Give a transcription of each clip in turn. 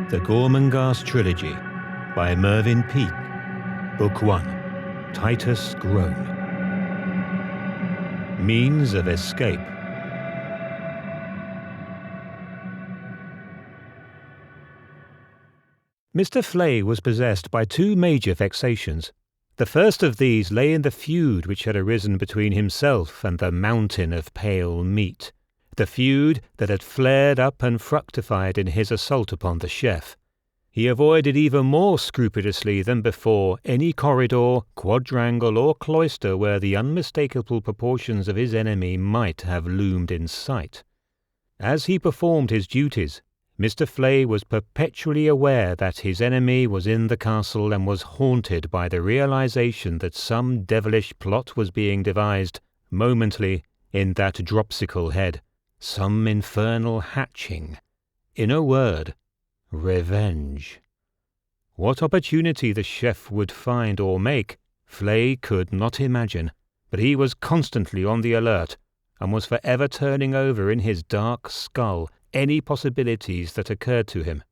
The Gormenghast Trilogy by Mervyn Peake. Book 1. Titus Groan. Means of Escape. Mr. Flay was possessed by two major vexations. The first of these lay in the feud which had arisen between himself and the mountain of pale meat, the feud that had flared up and fructified in his assault upon the chef. He avoided even more scrupulously than before any corridor, quadrangle, or cloister where the unmistakable proportions of his enemy might have loomed in sight. As he performed his duties, Mr. Flay was perpetually aware that his enemy was in the castle and was haunted by the realization that some devilish plot was being devised momently in that dropsical head, some infernal hatching. In a word, revenge. What opportunity the chef would find or make, Flay could not imagine, but he was constantly on the alert, and was forever turning over in his dark skull any possibilities that occurred to him.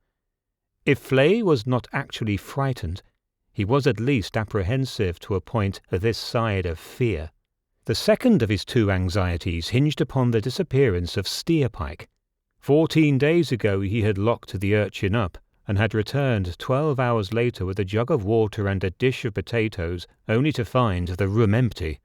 If Flay was not actually frightened, he was at least apprehensive to a point this side of fear. The second of his two anxieties hinged upon the disappearance of Steerpike. 14 days ago he had locked the urchin up, and had returned 12 hours later with a jug of water and a dish of potatoes, only to find the room empty.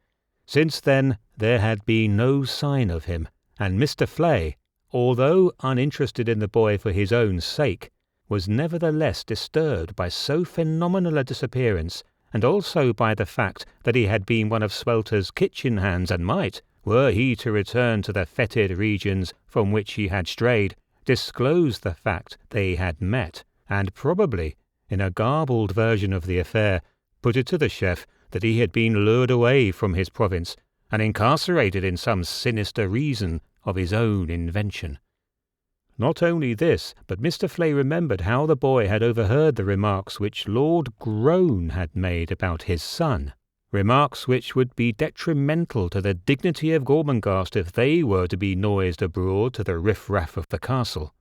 Since then there had been no sign of him, and Mr. Flay, although uninterested in the boy for his own sake, was nevertheless disturbed by so phenomenal a disappearance, and also by the fact that he had been one of Swelter's kitchen hands and might, were he to return to the fetid regions from which he had strayed, disclose the fact they had met, and probably, in a garbled version of the affair, put it to the chef that he had been lured away from his province and incarcerated in some sinister reason of his own invention. Not only this, but Mr. Flay remembered how the boy had overheard the remarks which Lord Groan had made about his son, remarks which would be detrimental to the dignity of Gormenghast if they were to be noised abroad to the riff-raff of the castle.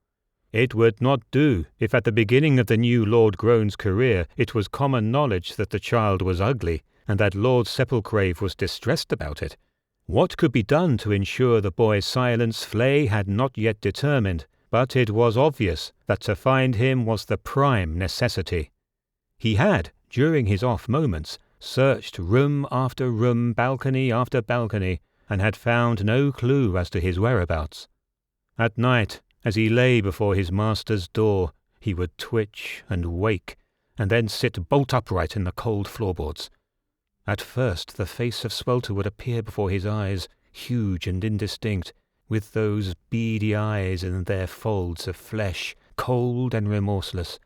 It would not do if at the beginning of the new Lord Groan's career it was common knowledge that the child was ugly, and that Lord Sepulchrave was distressed about it. What could be done to ensure the boy's silence Flay had not yet determined, but it was obvious that to find him was the prime necessity. He had, during his off moments, searched room after room, balcony after balcony, and had found no clue as to his whereabouts. At night, as he lay before his master's door, he would twitch and wake, and then sit bolt upright in the cold floorboards. At first the face of Swelter would appear before his eyes, huge and indistinct, with those beady eyes in their folds of flesh, cold and remorseless.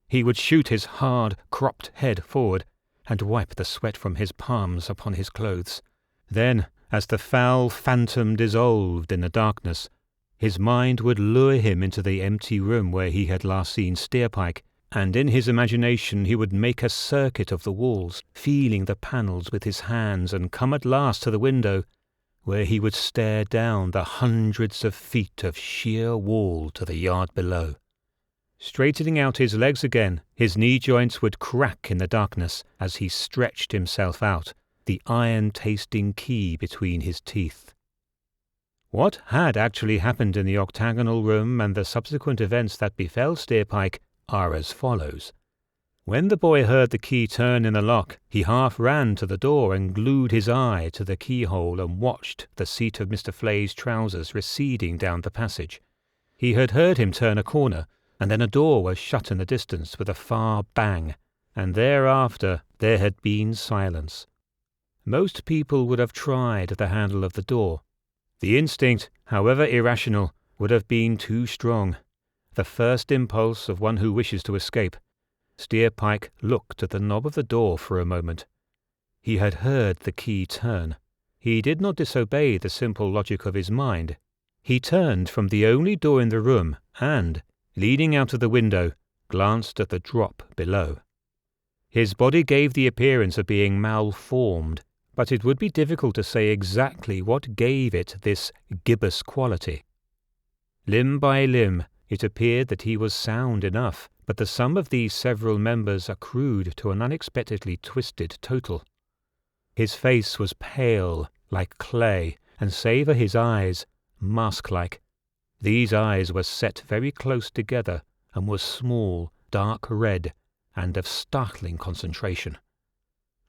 He would shoot his hard, cropped head forward, and wipe the sweat from his palms upon his clothes. Then, as the foul phantom dissolved in the darkness, his mind would lure him into the empty room where he had last seen Steerpike, and in his imagination he would make a circuit of the walls, feeling the panels with his hands, and come at last to the window, where he would stare down the hundreds of feet of sheer wall to the yard below. Straightening out his legs again, his knee-joints would crack in the darkness as he stretched himself out, the iron-tasting key between his teeth. What had actually happened in the octagonal room and the subsequent events that befell Steerpike are as follows. When the boy heard the key turn in the lock, he half ran to the door and glued his eye to the keyhole and watched the seat of Mr. Flay's trousers receding down the passage. He had heard him turn a corner, and then a door was shut in the distance with a far bang, and thereafter there had been silence. Most people would have tried the handle of the door. The instinct, however irrational, would have been too strong. The first impulse of one who wishes to escape. Steerpike looked at the knob of the door for a moment. He had heard the key turn. He did not disobey the simple logic of his mind. He turned from the only door in the room and, leaning out of the window, glanced at the drop below. His body gave the appearance of being malformed, but it would be difficult to say exactly what gave it this gibbous quality. Limb by limb, it appeared that he was sound enough, but the sum of these several members accrued to an unexpectedly twisted total. His face was pale, like clay, and save for his eyes, mask-like. These eyes were set very close together, and were small, dark red, and of startling concentration.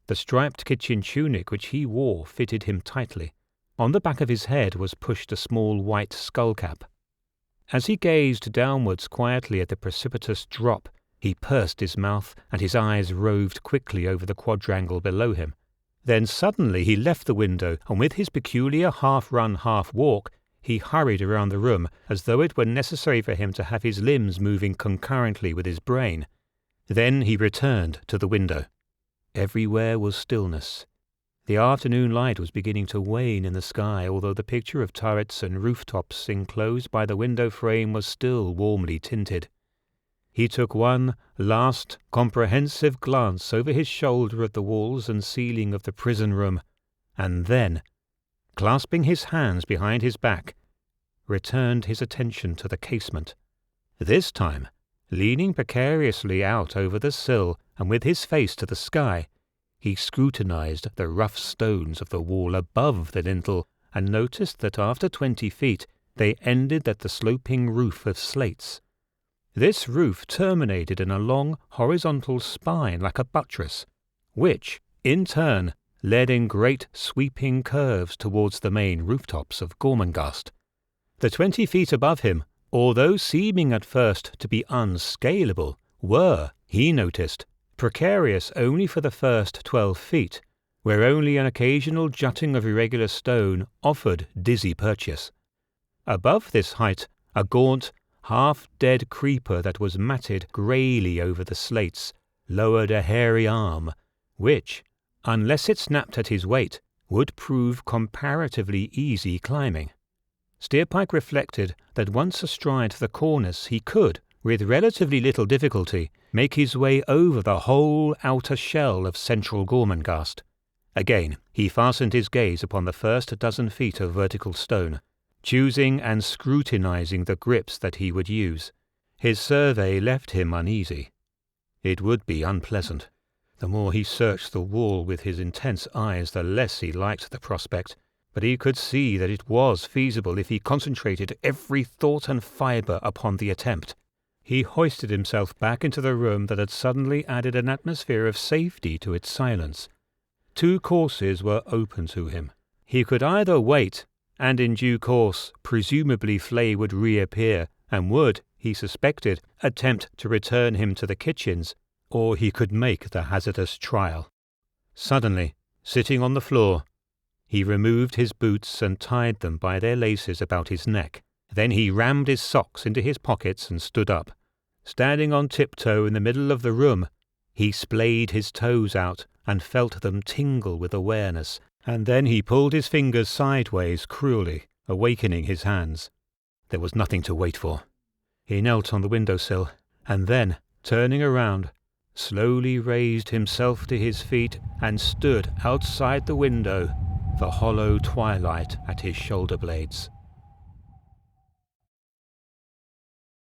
The striped kitchen tunic which he wore fitted him tightly. On the back of his head was pushed a small white skull-cap. As he gazed downwards quietly at the precipitous drop, he pursed his mouth, and his eyes roved quickly over the quadrangle below him. Then suddenly he left the window, and with his peculiar half-run, half-walk, he hurried around the room, as though it were necessary for him to have his limbs moving concurrently with his brain. Then he returned to the window. Everywhere was stillness. The afternoon light was beginning to wane in the sky, although the picture of turrets and rooftops enclosed by the window frame was still warmly tinted. He took one last, comprehensive glance over his shoulder at the walls and ceiling of the prison room, and then, clasping his hands behind his back, returned his attention to the casement. This time, leaning precariously out over the sill and with his face to the sky, he scrutinized the rough stones of the wall above the lintel and noticed that after 20 feet they ended at the sloping roof of slates. This roof terminated in a long horizontal spine like a buttress, which, in turn, led in great sweeping curves towards the main rooftops of Gormenghast. The 20 feet above him, although seeming at first to be unscalable, were, he noticed, precarious only for the first 12 feet, where only an occasional jutting of irregular stone offered dizzy purchase. Above this height, a gaunt, half-dead creeper that was matted greyly over the slates lowered a hairy arm, which, unless it snapped at his weight, would prove comparatively easy climbing. Steerpike reflected that once astride the cornice he could, with relatively little difficulty, make his way over the whole outer shell of central Gormenghast. Again, he fastened his gaze upon the first dozen feet of vertical stone, choosing and scrutinizing the grips that he would use. His survey left him uneasy. It would be unpleasant. The more he searched the wall with his intense eyes, the less he liked the prospect, but he could see that it was feasible if he concentrated every thought and fibre upon the attempt. He hoisted himself back into the room that had suddenly added an atmosphere of safety to its silence. 2 courses were open to him. He could either wait, and in due course presumably Flay would reappear, and would, he suspected, attempt to return him to the kitchens, or he could make the hazardous trial. Suddenly, sitting on the floor, he removed his boots and tied them by their laces about his neck. Then he rammed his socks into his pockets and stood up. Standing on tiptoe in the middle of the room, he splayed his toes out and felt them tingle with awareness, and then he pulled his fingers sideways cruelly, awakening his hands. There was nothing to wait for. He knelt on the window-sill, and then, turning around, slowly raised himself to his feet and stood outside the window, the hollow twilight at his shoulder blades.